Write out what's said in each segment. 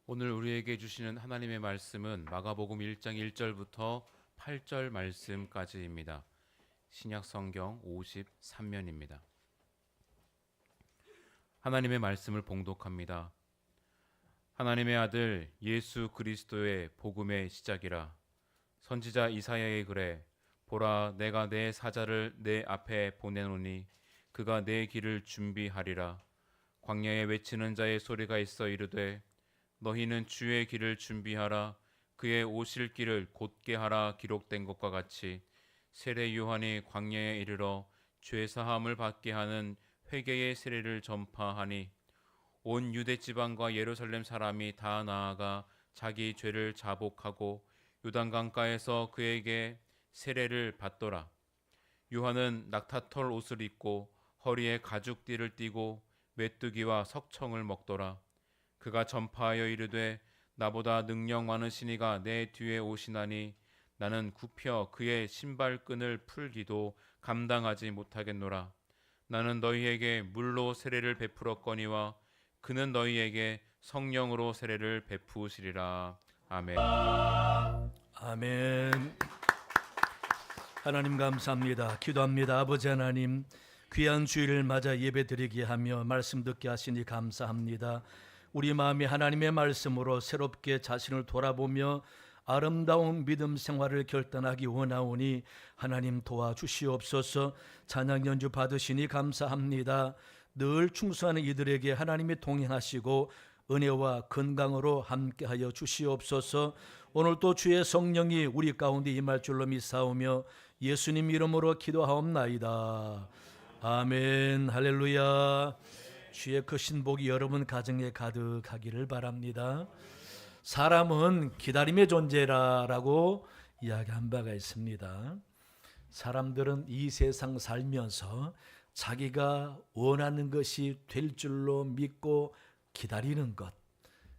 오늘 우리에게 주시는 하나님의 말씀은 마가복음 1장 1절부터 8절 말씀까지입니다. 신약 성경 53면입니다. 하나님의 말씀을 봉독합니다. 하나님의 아들 예수 그리스도의 복음의 시작이라. 선지자 이사야의 글에 보라, 내가 내 사자를 내 앞에 보내노니 그가 내 길을 준비하리라. 광야에 외치는 자의 소리가 있어 이르되 너희는 주의 길을 준비하라, 그의 오실 길을 곧게 하라 기록된 것과 같이 세례 요한이 광야에 이르러 죄 사함을 받게 하는 회개의 세례를 전파하니 온 유대 지방과 예루살렘 사람이 다 나아가 자기 죄를 자복하고 요단강가에서 그에게 세례를 받더라. 요한은 낙타털 옷을 입고 허리에 가죽띠를 띠고 메뚜기와 석청을 먹더라. 그가 전파하여 이르되 나보다 능력 많으신 이가 내 뒤에 오시나니 나는 굽혀 그의 신발끈을 풀기도 감당하지 못하겠노라. 나는 너희에게 물로 세례를 베풀었거니와 그는 너희에게 성령으로 세례를 베푸시리라. 아멘. 아멘. 하나님 감사합니다. 기도합니다. 아버지 하나님, 귀한 주일을 맞아 예배드리게 하며 말씀 듣게 하시니 감사합니다. 우리 마음이 하나님의 말씀으로 새롭게 자신을 돌아보며 아름다운 믿음 생활을 결단하기 원하오니 하나님 도와주시옵소서. 찬양 연주 받으시니 감사합니다. 늘 충성하는 이들에게 하나님이 동행하시고 은혜와 건강으로 함께하여 주시옵소서. 오늘 또 주의 성령이 우리 가운데 임할 줄로 믿사오며 예수님 이름으로 기도하옵나이다. 아멘. 할렐루야. 주의 크신 복이 여러분 가정에 가득하기를 바랍니다. 사람은 기다림의 존재라고 이야기한 바가 있습니다. 사람들은 이 세상 살면서 자기가 원하는 것이 될 줄로 믿고 기다리는 것,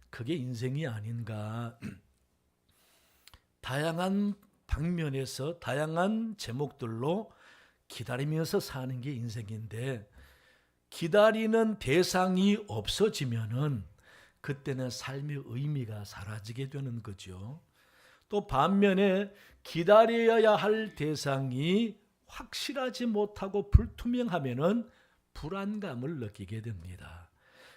그게 인생이 아닌가. 다양한 방면에서 다양한 제목들로 기다리면서 사는 게 인생인데, 기다리는 대상이 없어지면은 그때는 삶의 의미가 사라지게 되는 거죠. 또 반면에 기다려야 할 대상이 확실하지 못하고 불투명하면은 불안감을 느끼게 됩니다.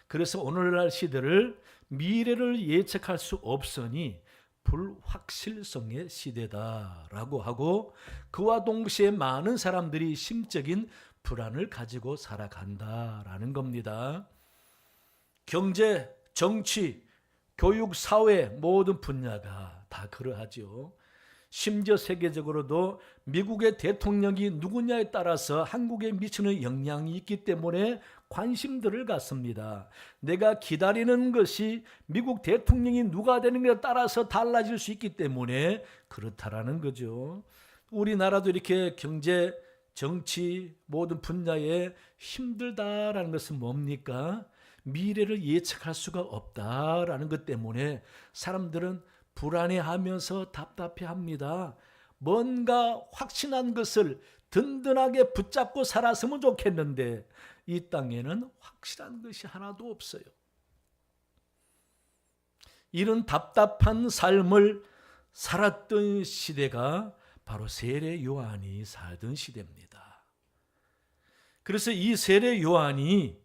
그래서 오늘날 시대를 미래를 예측할 수 없으니 불확실성의 시대다라고 하고, 그와 동시에 많은 사람들이 심적인 불안을 가지고 살아간다라는 겁니다. 경제, 정치, 교육, 사회 모든 분야가 다 그러하죠. 심지어 세계적으로도 미국의 대통령이 누구냐에 따라서 한국에 미치는 영향이 있기 때문에 관심들을 갖습니다. 내가 기다리는 것이 미국 대통령이 누가 되는 것에 따라서 달라질 수 있기 때문에 그렇다라는 거죠. 우리나라도 이렇게 경제, 정치 모든 분야에 힘들다라는 것은 뭡니까? 미래를 예측할 수가 없다라는 것 때문에 사람들은 불안해하면서 답답해합니다. 뭔가 확신한 것을 든든하게 붙잡고 살았으면 좋겠는데 이 땅에는 확실한 것이 하나도 없어요. 이런 답답한 삶을 살았던 시대가 바로 세례 요한이 살던 시대입니다. 그래서 이 세례 요한이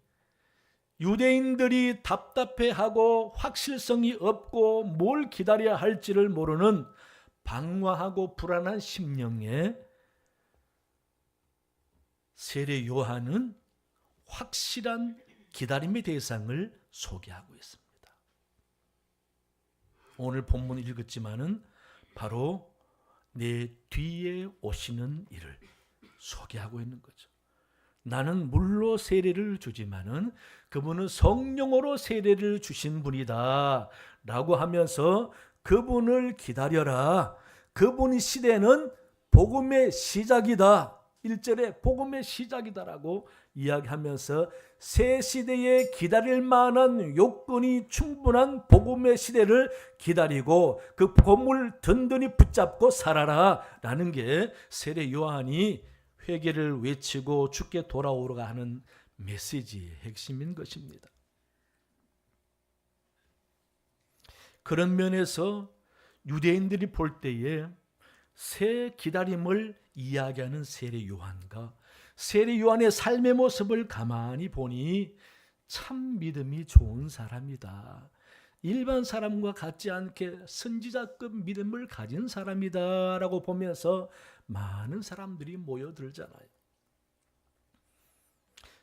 유대인들이 답답해하고 확실성이 없고 뭘 기다려야 할지를 모르는 방황하고 불안한 심령에 세례 요한은 확실한 기다림의 대상을 소개하고 있습니다. 오늘 본문 읽었지만은 바로 내 뒤에 오시는 이를 소개하고 있는 거죠. 나는 물로 세례를 주지만은 그분은 성령으로 세례를 주신 분이다 라고 하면서 그분을 기다려라. 그분의 시대는 복음의 시작이다. 1절에 복음의 시작이다라고 이야기하면서 새 시대에 기다릴 만한 요건이 충분한 복음의 시대를 기다리고 그 복음을 든든히 붙잡고 살아라 라는 게 세례 요한이 회개를 외치고 주께 돌아오라가 하는 메시지의 핵심인 것입니다. 그런 면에서 유대인들이 볼 때에 새 기다림을 이야기하는 세례 요한과 세례 요한의 삶의 모습을 가만히 보니 참 믿음이 좋은 사람이다. 일반 사람과 같지 않게 선지자급 믿음을 가진 사람이다 라고 보면서 많은 사람들이 모여들잖아요.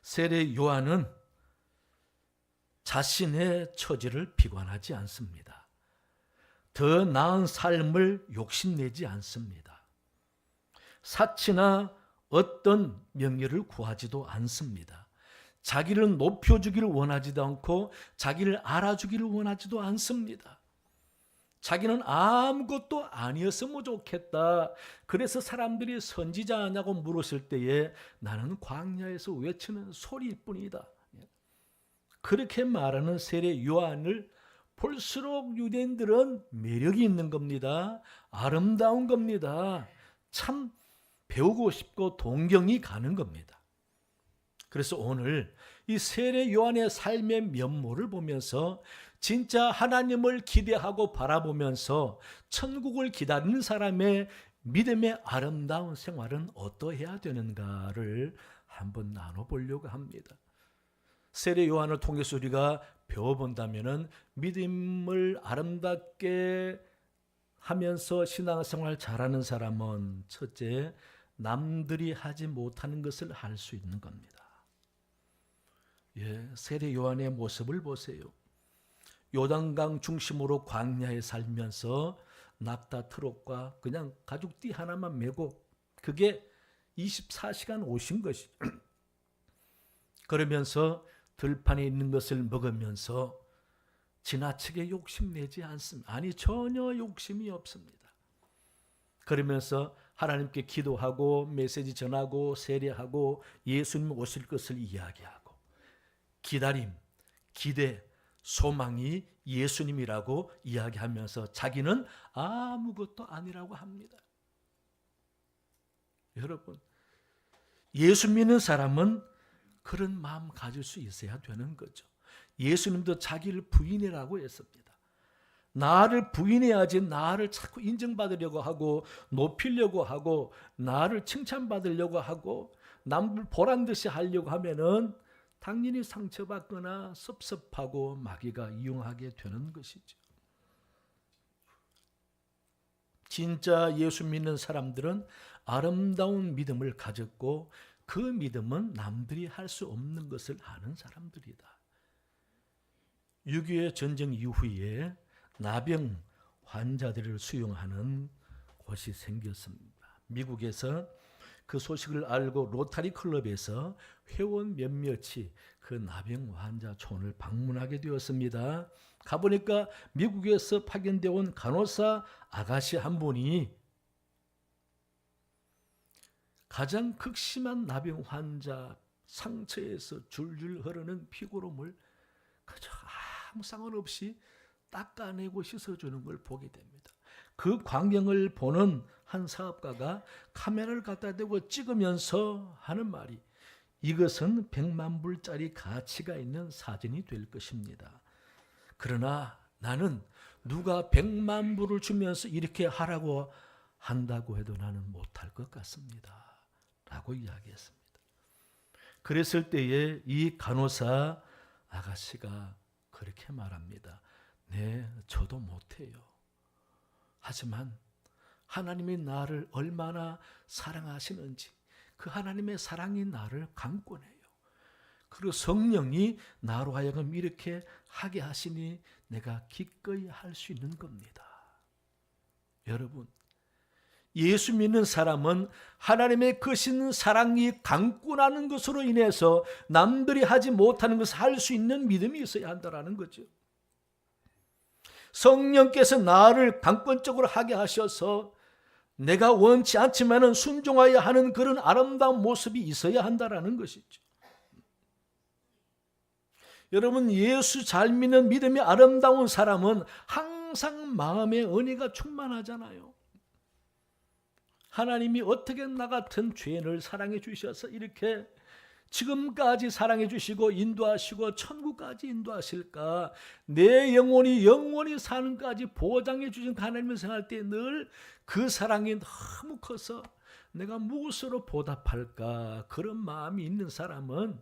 세례 요한은 자신의 처지를 비관하지 않습니다. 더 나은 삶을 욕심내지 않습니다. 사치나 어떤 명예를 구하지도 않습니다. 자기를 높여주기를 원하지도 않고 자기를 알아주기를 원하지도 않습니다. 자기는 아무것도 아니었으면 좋겠다. 그래서 사람들이 선지자냐고 물었을 때에 나는 광야에서 외치는 소리일 뿐이다. 그렇게 말하는 세례 요한을 볼수록 유대인들은 매력이 있는 겁니다. 아름다운 겁니다. 참 배우고 싶고 동경이 가는 겁니다. 그래서 오늘 이 세례 요한의 삶의 면모를 보면서 진짜 하나님을 기대하고 바라보면서 천국을 기다리는 사람의 믿음의 아름다운 생활은 어떠해야 되는가를 한번 나눠보려고 합니다. 세례 요한을 통해서 우리가 배워본다면 믿음을 아름답게 하면서 신앙생활 잘하는 사람은 첫째, 남들이 하지 못하는 것을 할 수 있는 겁니다. 세례 요한의 모습을 보세요. 요단강 중심으로 광야에 살면서 낙타 트럭과 그냥 가죽띠 하나만 메고 그게 24시간 오신 것이 그러면서 들판에 있는 것을 먹으면서 지나치게 욕심내지 않습니다. 아니 전혀 욕심이 없습니다. 그러면서 하나님께 기도하고 메시지 전하고 세례하고 예수님 오실 것을 이야기하고 기다림, 기대, 소망이 예수님이라고 이야기하면서 자기는 아무것도 아니라고 합니다. 여러분, 예수 믿는 사람은 그런 마음 가질 수 있어야 되는 거죠. 예수님도 자기를 부인해라고 했습니다. 나를 부인해야지 나를 자꾸 인정받으려고 하고 높이려고 하고 나를 칭찬받으려고 하고 남들 보란 듯이 하려고 하면은 당연히 상처받거나 섭섭하고 마귀가 이용하게 되는 것이죠. 진짜 예수 믿는 사람들은 아름다운 믿음을 가졌고 그 믿음은 남들이 할 수 없는 것을 아는 사람들이다. 6.25 전쟁 이후에 나병 환자들을 수용하는 곳이 생겼습니다. 미국에서 그 소식을 알고 로타리 클럽에서 회원 몇몇이 그 나병 환자촌을 방문하게 되었습니다. 가보니까 미국에서 파견되어 온 간호사 아가씨 한 분이 가장 극심한 나병 환자 상처에서 줄줄 흐르는 피고름을 그저 아무 상관없이 닦아내고 씻어주는 걸 보게 됩니다. 그 광경을 보는 한 사업가가 카메라를 갖다 대고 찍으면서 하는 말이 이것은 100만 불짜리 가치가 있는 사진이 될 것입니다. 그러나 나는 누가 100만 불을 주면서 이렇게 하라고 한다고 해도 나는 못할 것 같습니다. 라고 이야기했습니다. 그랬을 때에 이 간호사 아가씨가 그렇게 말합니다. 네, 저도 못해요. 하지만 하나님이 나를 얼마나 사랑하시는지 그 하나님의 사랑이 나를 강권해요. 그리고 성령이 나로 하여금 이렇게 하게 하시니 내가 기꺼이 할 수 있는 겁니다. 여러분, 예수 믿는 사람은 하나님의 크신 사랑이 강권하는 것으로 인해서 남들이 하지 못하는 것을 할 수 있는 믿음이 있어야 한다는 거죠. 성령께서 나를 강권적으로 하게 하셔서 내가 원치 않지만 순종하여야 하는 그런 아름다운 모습이 있어야 한다는 것이죠. 여러분, 예수 잘 믿는 믿음이 아름다운 사람은 항상 마음의 은혜가 충만하잖아요. 하나님이 어떻게 나 같은 죄인을 사랑해 주셔서 이렇게 지금까지 사랑해 주시고 인도하시고 천국까지 인도하실까? 내 영원히 사는까지 보장해 주신 하나님을 생각할 때 늘 그 사랑이 너무 커서 내가 무엇으로 보답할까? 그런 마음이 있는 사람은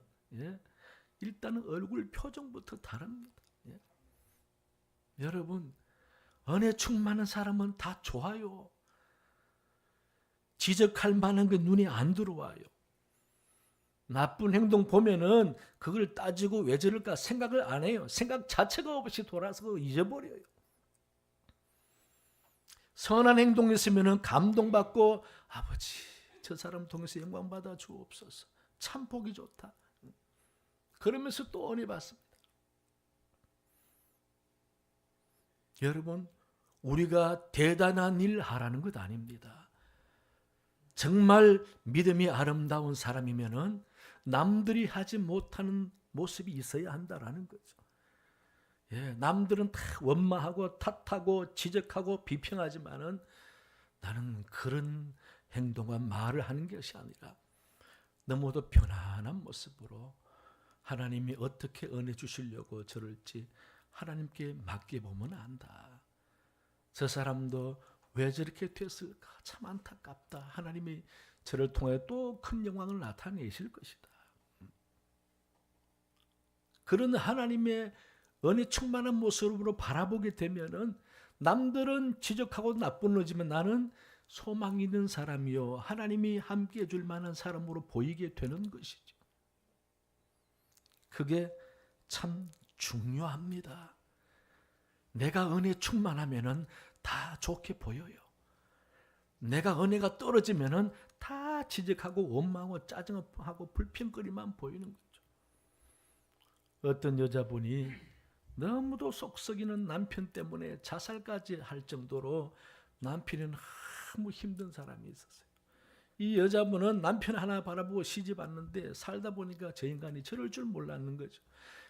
일단은 얼굴 표정부터 다릅니다. 여러분, 은혜 충만한 사람은 다 좋아요. 지적할 만한 게 눈에 안 들어와요. 나쁜 행동 보면은 그걸 따지고 왜 저럴까 생각을 안 해요. 생각 자체가 없이 돌아서 잊어버려요. 선한 행동이 있으면은 감동받고 아버지 저 사람 통해서 영광 받아 주옵소서. 참 보기 좋다. 그러면서 또 은혜 받습니다. 여러분, 우리가 대단한 일 하라는 것 아닙니다. 정말 믿음이 아름다운 사람이면은 남들이 하지 못하는 모습이 있어야 한다라는 거죠. 남들은 다 원망하고 탓하고 지적하고 비평하지만은 나는 그런 행동과 말을 하는 것이 아니라 너무도 편안한 모습으로 하나님이 어떻게 은혜 주시려고 저럴지 하나님께 맡겨보면 안다. 저 사람도 왜 저렇게 됐을까? 참 안타깝다. 하나님이 저를 통해 또 큰 영광을 나타내실 것이다. 그런 하나님의 은혜 충만한 모습으로 바라보게 되면은 남들은 지적하고 나쁜 놈이지만 나는 소망 있는 사람이요 하나님이 함께해 줄 만한 사람으로 보이게 되는 것이죠. 그게 참 중요합니다. 내가 은혜 충만하면은 다 좋게 보여요. 내가 은혜가 떨어지면은 다 지적하고 원망하고 짜증하고 불평거리만 보이는 거죠. 어떤 여자분이 너무도 속 썩이는 남편 때문에 자살까지 할 정도로 남편은 너무 힘든 사람이 있었어요. 이 여자분은 남편 하나 바라보고 시집 왔는데 살다 보니까 저 인간이 저럴 줄 몰랐는 거죠.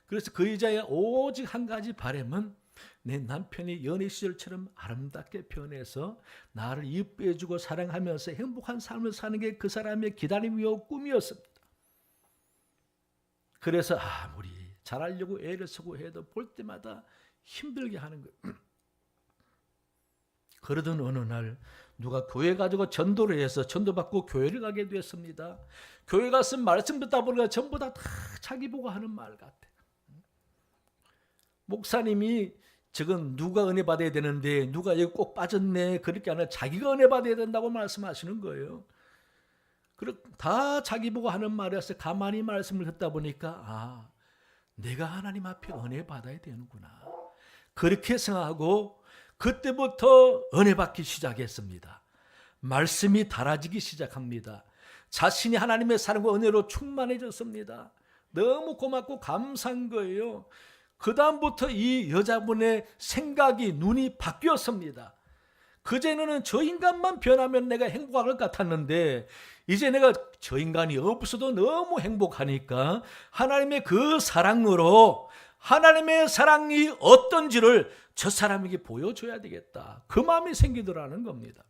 그래서 그 여자의 오직 한 가지 바람은 내 남편이 연애 시절처럼 아름답게 변해서 나를 이뻐해주고 사랑하면서 행복한 삶을 사는 게 그 사람의 기다림이요 꿈이었습니다. 그래서 아무리 잘하려고 애를 쓰고 해도 볼 때마다 힘들게 하는 거예요. 그러던 어느 날 누가 교회 가지고 전도를 해서 전도받고 교회를 가게 됐습니다. 교회 가서 말씀 듣다 보니까 전부 다 자기 보고 하는 말 같아. 목사님이 지금 누가 은혜 받아야 되는데 누가 여기 꼭 빠졌네 그렇게 아니라 자기가 은혜 받아야 된다고 말씀하시는 거예요. 다 자기 보고 하는 말이어서 가만히 말씀을 듣다 보니까 내가 하나님 앞에 은혜 받아야 되는구나. 그렇게 생각하고 그때부터 은혜 받기 시작했습니다. 말씀이 달아지기 시작합니다. 자신이 하나님의 사랑과 은혜로 충만해졌습니다. 너무 고맙고 감사한 거예요. 그 다음부터 이 여자분의 생각이 눈이 바뀌었습니다. 그전에는 저 인간만 변하면 내가 행복할 것 같았는데 이제 내가 저 인간이 없어도 너무 행복하니까 하나님의 그 사랑으로 하나님의 사랑이 어떤지를 저 사람에게 보여줘야 되겠다. 그 마음이 생기더라는 겁니다.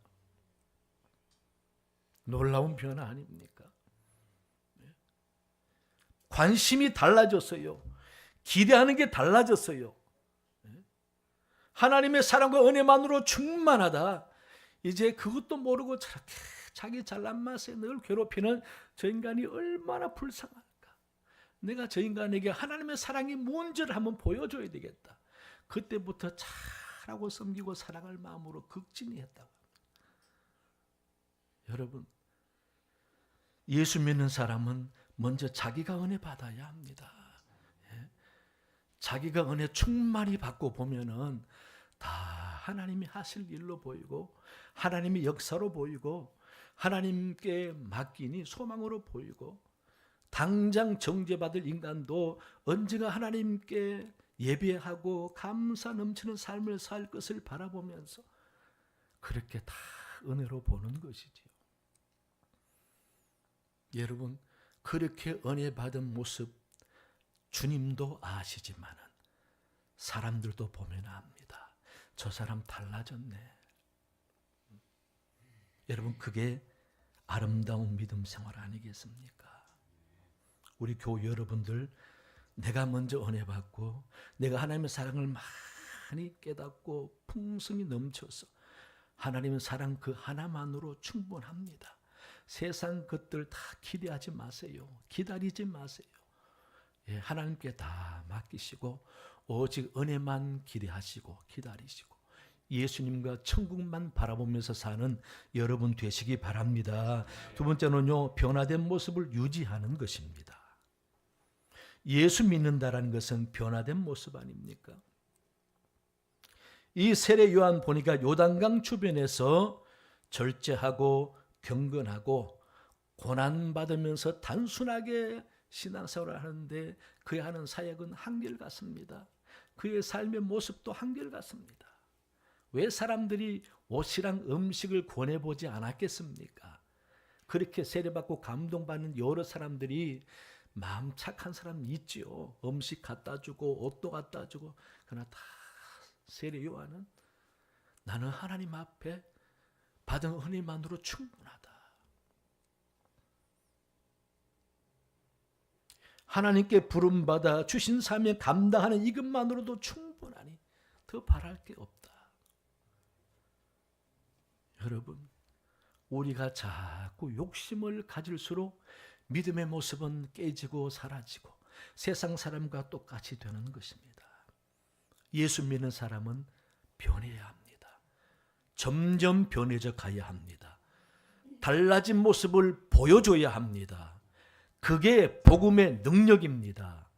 놀라운 변화 아닙니까? 관심이 달라졌어요. 기대하는 게 달라졌어요. 하나님의 사랑과 은혜만으로 충만하다. 이제 그것도 모르고 저렇게 자기 잘난 맛에 늘 괴롭히는 저 인간이 얼마나 불쌍할까. 내가 저 인간에게 하나님의 사랑이 뭔지를 한번 보여줘야 되겠다. 그때부터 잘하고 섬기고 사랑할 마음으로 극진히 했다고 합니다. 여러분, 예수 믿는 사람은 먼저 자기가 은혜 받아야 합니다. 자기가 은혜 충만히 받고 보면은 다 하나님이 하실 일로 보이고 하나님의 역사로 보이고 하나님께 맡기니 소망으로 보이고 당장 정죄받을 인간도 언제가 하나님께 예배하고 감사 넘치는 삶을 살 것을 바라보면서 그렇게 다 은혜로 보는 것이지요. 여러분, 그렇게 은혜 받은 모습 주님도 아시지만은 사람들도 보면 압니다. 저 사람 달라졌네. 여러분, 그게 아름다운 믿음 생활 아니겠습니까? 우리 교회 여러분들, 내가 먼저 은혜 받고 내가 하나님의 사랑을 많이 깨닫고 풍성히 넘쳐서 하나님의 사랑 그 하나만으로 충분합니다. 세상 것들 다 기대하지 마세요. 기다리지 마세요. 예, 하나님께 다 맡기시고 오직 은혜만 기대하시고 기다리시고 예수님과 천국만 바라보면서 사는 여러분 되시기 바랍니다. 두 번째는요, 변화된 모습을 유지하는 것입니다. 예수 믿는다라는 것은 변화된 모습 아닙니까? 이 세례 요한 보니까 요단강 주변에서 절제하고 경건하고 고난받으면서 단순하게 신앙생활을 하는데 그의 하는 사역은 한결같습니다. 그의 삶의 모습도 한결같습니다. 왜 사람들이 옷이랑 음식을 권해보지 않았겠습니까? 그렇게 세례받고 감동받는 여러 사람들이 마음 착한 사람 있지요. 음식 갖다 주고 옷도 갖다 주고. 그러나 다 세례 요한은 나는 하나님 앞에 받은 은혜만으로 충분하다. 하나님께 부름받아 주신 사명에 감당하는 이것만으로도 충분하니 더 바랄 게 없다. 여러분, 우리가 자꾸 욕심을 가질수록 믿음의 모습은 깨지고 사라지고 세상 사람과 똑같이 되는 것입니다. 예수 믿는 사람은 변해야 합니다. 점점 변해져 가야 합니다. 달라진 모습을 보여줘야 합니다. 그게 복음의 능력입니다.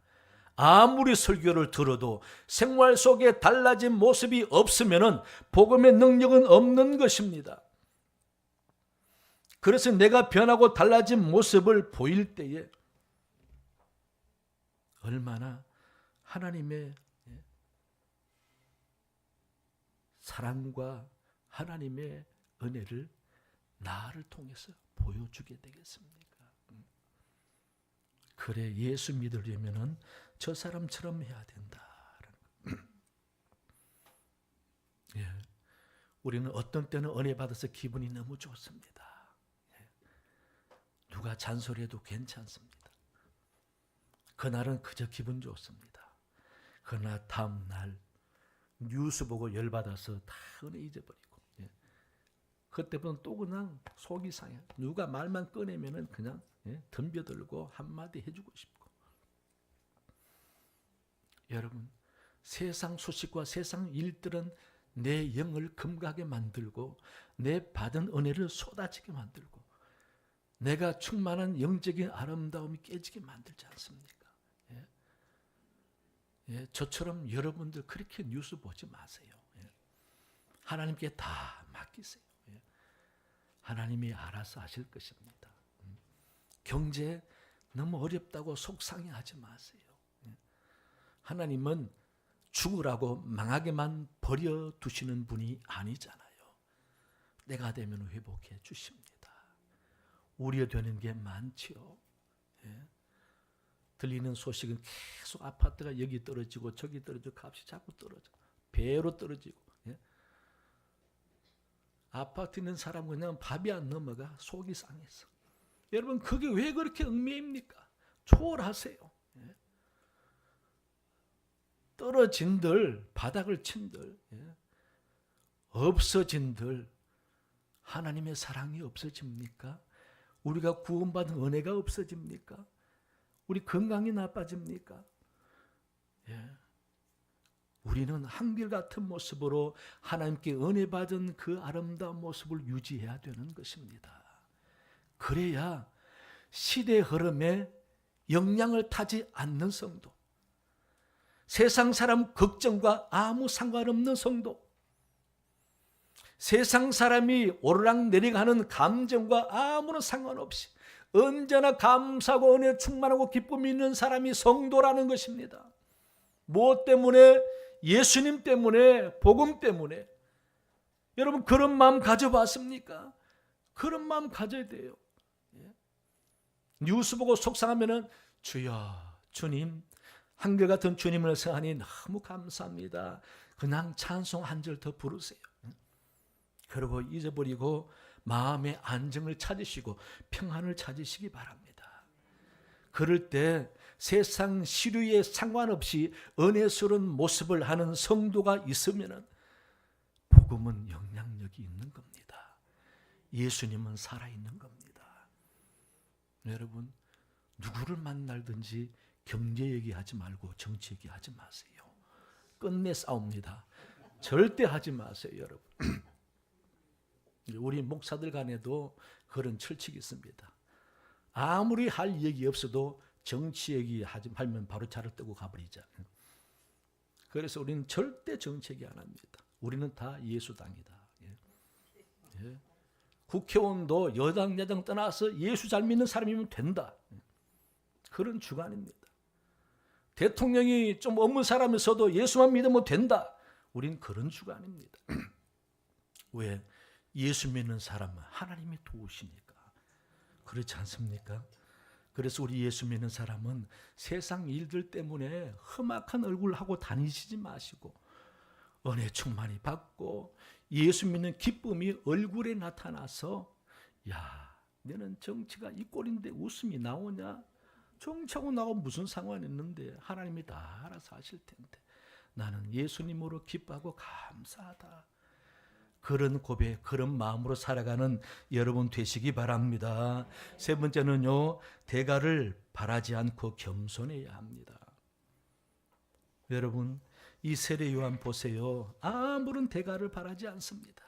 아무리 설교를 들어도 생활 속에 달라진 모습이 없으면 복음의 능력은 없는 것입니다. 그래서 내가 변하고 달라진 모습을 보일 때에 얼마나 하나님의 사랑과 하나님의 은혜를 나를 통해서 보여주게 되겠습니까? 그래, 예수 믿으려면 저 사람처럼 해야 된다. 예, 우리는 어떤 때는 은혜 받아서 기분이 너무 좋습니다. 예, 누가 잔소리해도 괜찮습니다. 그날은 그저 기분 좋습니다. 그러나 다음 날 뉴스 보고 열받아서 다 은혜 잊어버리고, 예, 그때부터는 또 그냥 속이 상해. 누가 말만 꺼내면은 그냥 덤벼들고 한마디 해주고 싶고. 여러분, 세상 소식과 세상 일들은 내 영을 금가게 만들고 내 받은 은혜를 쏟아지게 만들고 내가 충만한 영적인 아름다움이 깨지게 만들지 않습니까? 예? 예, 저처럼 여러분들 그렇게 뉴스 보지 마세요. 예. 하나님께 다 맡기세요. 예. 하나님이 알아서 하실 것입니다. 경제 너무 어렵다고 속상해하지 마세요. 하나님은 죽으라고 망하게만 버려두시는 분이 아니잖아요. 때가 되면 회복해 주십니다. 우려되는 게 많죠. 예. 들리는 소식은 계속 아파트가 여기 떨어지고 저기 떨어지고 값이 자꾸 떨어져. 배로 떨어지고. 예. 아파트 있는 사람은 그냥 밥이 안 넘어가. 속이 상해서. 여러분, 그게 왜 그렇게 얽매입니까? 초월하세요. 예. 떨어진들, 바닥을 친들, 예. 없어진들, 하나님의 사랑이 없어집니까? 우리가 구원받은 은혜가 없어집니까? 우리 건강이 나빠집니까? 예. 우리는 한결같은 모습으로 하나님께 은혜 받은 그 아름다운 모습을 유지해야 되는 것입니다. 그래야 시대 흐름에 영향을 타지 않는 성도, 세상 사람 걱정과 아무 상관없는 성도, 세상 사람이 오르락내리락하는 감정과 아무런 상관없이 언제나 감사하고 은혜 충만하고 기쁨이 있는 사람이 성도라는 것입니다. 무엇 때문에? 예수님 때문에, 복음 때문에. 여러분, 그런 마음 가져봤습니까? 그런 마음 가져야 돼요. 뉴스 보고 속상하면은 주여, 주님, 한결같은 주님을 생각하니 너무 감사합니다. 그냥 찬송 한 절 더 부르세요. 그리고 잊어버리고 마음의 안정을 찾으시고 평안을 찾으시기 바랍니다. 그럴 때 세상 시류에 상관없이 은혜스러운 모습을 하는 성도가 있으면 복음은 영향력이 있는 겁니다. 예수님은 살아있는 겁니다. 여러분, 누구를 만날든지 경제 얘기하지 말고 정치 얘기하지 마세요. 끝내 싸웁니다. 절대 하지 마세요, 여러분. 우리 목사들 간에도 그런 철칙이 있습니다. 아무리 할 얘기 없어도 정치 얘기하면 바로 차를 뜨고 가버리자. 그래서 우리는 절대 정치 얘기 안 합니다. 우리는 다 예수당이다. 예. 국회의원도 여당 야당 떠나서 예수 잘 믿는 사람이면 된다. 그런 주관입니다. 대통령이 좀 없는 사람에서도 예수만 믿으면 된다. 우린 그런 주관입니다. 왜? 예수 믿는 사람은 하나님이 도우시니까. 그렇지 않습니까? 그래서 우리 예수 믿는 사람은 세상 일들 때문에 험악한 얼굴하고 다니시지 마시고 은혜 충만히 받고 예수 믿는 기쁨이 얼굴에 나타나서 야, 너는 정치가 이 꼴인데 웃음이 나오냐? 정치하고 나하고 무슨 상관이 있는데 하나님이 다 알아서 하실 텐데 나는 예수님으로 기뻐하고 감사하다. 그런 고백, 그런 마음으로 살아가는 여러분 되시기 바랍니다. 세 번째는요, 대가를 바라지 않고 겸손해야 합니다. 여러분, 이 세례 요한 보세요. 아무런 대가를 바라지 않습니다.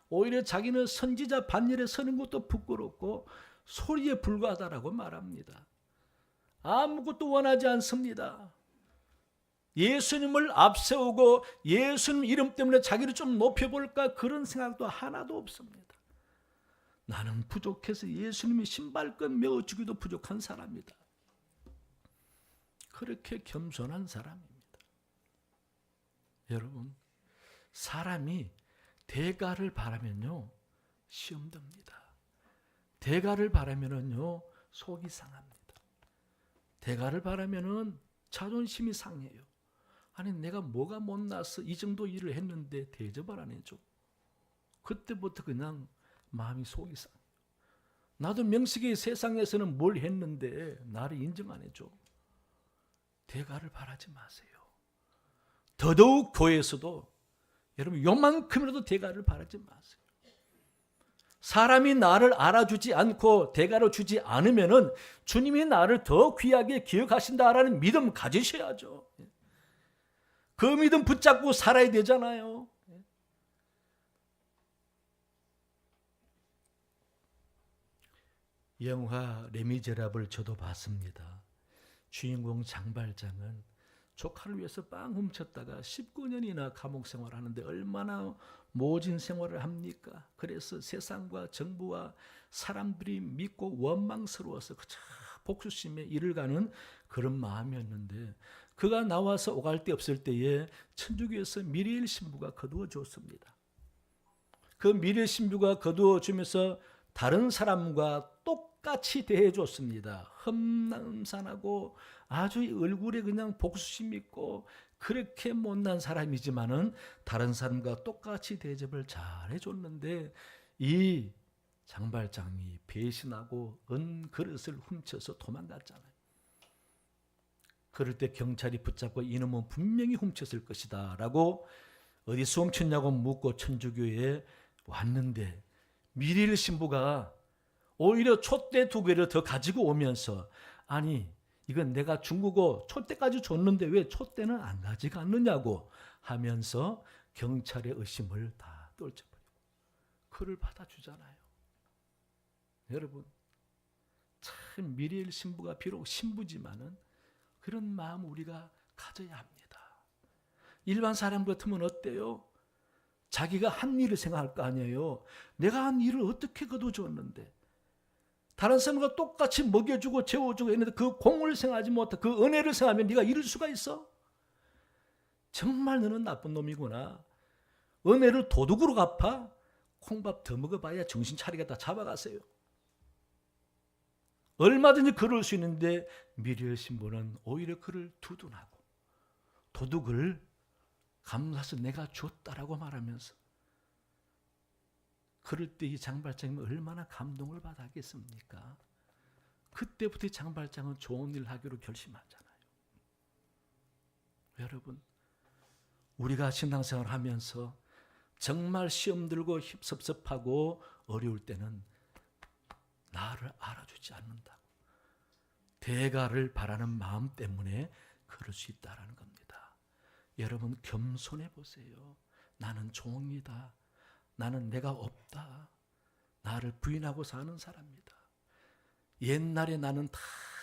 오히려 자기는 선지자 반열에 서는 것도 부끄럽고 소리에 불과하다라고 말합니다. 아무것도 원하지 않습니다. 예수님을 앞세우고 예수님 이름 때문에 자기를 좀 높여볼까 그런 생각도 하나도 없습니다. 나는 부족해서 예수님의 신발끈 메어주기도 부족한 사람이다. 그렇게 겸손한 사람입니다. 여러분, 사람이 대가를 바라면요 시험 듭니다. 대가를 바라면요 속이 상합니다. 대가를 바라면은 자존심이 상해요. 아니 내가 뭐가 못나서 이 정도 일을 했는데 대접을 안 해줘. 그때부터 그냥 마음이 속이 상해요. 나도 명식이 세상에서는 뭘 했는데 나를 인정 안 해줘. 대가를 바라지 마세요. 더더욱 교회에서도 여러분 요만큼이라도 대가를 바라지 마세요. 사람이 나를 알아주지 않고 대가를 주지 않으면은 주님이 나를 더 귀하게 기억하신다라는 믿음 가지셔야죠. 그 믿음 붙잡고 살아야 되잖아요. 영화 레미제라블 저도 봤습니다. 주인공 장발장은 조카를 위해서 빵 훔쳤다가 19년이나 감옥 생활하는데 얼마나 모진 생활을 합니까? 그래서 세상과 정부와 사람들이 믿고 원망스러워서 복수심에 이를 가는 그런 마음이었는데 그가 나와서 오갈 데 없을 때에 천주교에서 미리엘 신부가 거두어 줬습니다. 그 미리엘 신부가 거두어 주면서 다른 사람과 똑같이 대해 줬습니다. 험난산하고 아주 얼굴에 그냥 복수심 있고 그렇게 못난 사람이지만은 다른 사람과 똑같이 대접을 잘 해줬는데 이 장발장이 배신하고 은 그릇을 훔쳐서 도망갔잖아요. 그럴 때 경찰이 붙잡고 이놈은 분명히 훔쳤을 것이다 라고 어디서 훔쳤냐고 묻고 천주교에 왔는데 미리엘 신부가 오히려 촛대 2개를 더 가지고 오면서 아니 이건 내가 중국어 촛대까지 줬는데 왜 촛대는 안 가져갔느냐고 하면서 경찰의 의심을 다 떨쳐버리고 그를 받아주잖아요. 여러분 참 미리엘 신부가 비록 신부지만은 그런 마음 우리가 가져야 합니다. 일반 사람 같으면 어때요? 자기가 한 일을 생각할 거 아니에요. 내가 한 일을 어떻게 거둬줬는데 다른 사람과 똑같이 먹여주고 재워주고 했는데 그 공을 생각하지 못하고 그 은혜를 생각하면 네가 이럴 수가 있어? 정말 너는 나쁜 놈이구나. 은혜를 도둑으로 갚아? 콩밥 더 먹어봐야 정신 차리겠다 잡아가세요. 얼마든지 그럴 수 있는데 미리엘 신부는 오히려 그를 두둔하고 도둑을 감사해서 내가 줬다라고 말하면서 그럴 때 이 장발장님은 얼마나 감동을 받았겠습니까? 그때부터 장발장은 좋은 일 하기로 결심하잖아요. 여러분, 우리가 신앙생활 하면서 정말 시험 들고 섭섭하고 어려울 때는 나를 알아주지 않는다고, 대가를 바라는 마음 때문에 그럴 수 있다는 겁니다. 여러분, 겸손해 보세요. 나는 종이다. 나는 내가 없다. 나를 부인하고 사는 사람이다. 옛날에 나는 다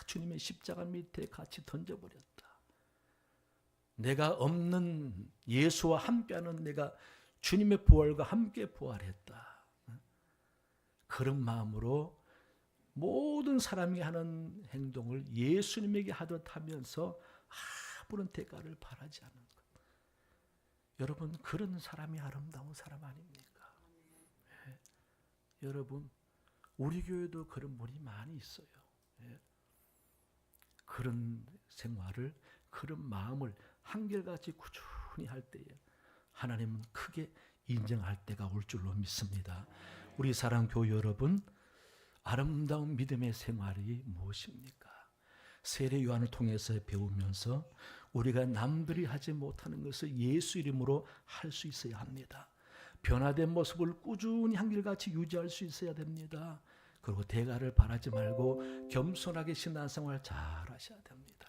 주님의 십자가 밑에 같이 던져버렸다. 내가 없는 예수와 함께하는 내가 주님의 부활과 함께 부활했다. 그런 마음으로 모든 사람이 하는 행동을 예수님에게 하듯 하면서 아무런 대가를 바라지 않는 것. 여러분, 그런 사람이 아름다운 사람 아닙니까? 네. 여러분, 우리 교회도 그런 분이 많이 있어요. 네. 그런 생활을, 그런 마음을 한결같이 꾸준히 할 때에 하나님은 크게 인정할 때가 올 줄로 믿습니다. 우리 사랑교회 여러분, 아름다운 믿음의 생활이 무엇입니까? 세례 요한을 통해서 배우면서 우리가 남들이 하지 못하는 것을 예수 이름으로 할 수 있어야 합니다. 변화된 모습을 꾸준히 한결같이 유지할 수 있어야 됩니다. 그리고 대가를 바라지 말고 겸손하게 신앙생활 잘 하셔야 됩니다.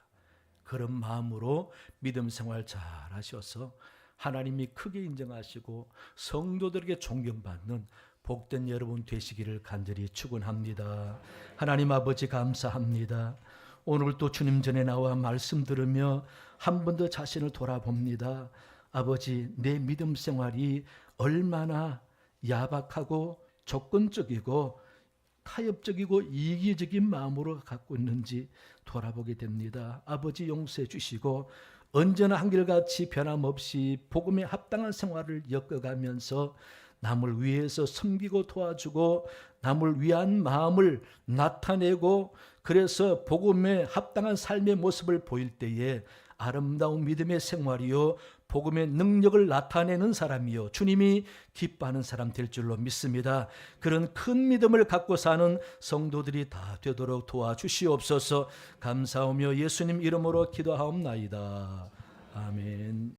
그런 마음으로 믿음 생활 잘 하셔서 하나님이 크게 인정하시고 성도들에게 존경받는 복된 여러분 되시기를 간절히 축원합니다. 하나님 아버지 감사합니다. 오늘 또 주님 전에 나와 말씀 들으며 한 번 더 자신을 돌아봅니다. 아버지, 내 믿음 생활이 얼마나 야박하고 조건적이고 타협적이고 이기적인 마음으로 갖고 있는지 돌아보게 됩니다. 아버지, 용서해 주시고 언제나 한결같이 변함없이 복음에 합당한 생활을 엮어가면서 남을 위해서 섬기고 도와주고 남을 위한 마음을 나타내고, 그래서 복음에 합당한 삶의 모습을 보일 때에 아름다운 믿음의 생활이요 복음의 능력을 나타내는 사람이요 주님이 기뻐하는 사람 될 줄로 믿습니다. 그런 큰 믿음을 갖고 사는 성도들이 다 되도록 도와주시옵소서. 감사하며 예수님 이름으로 기도하옵나이다. 아멘.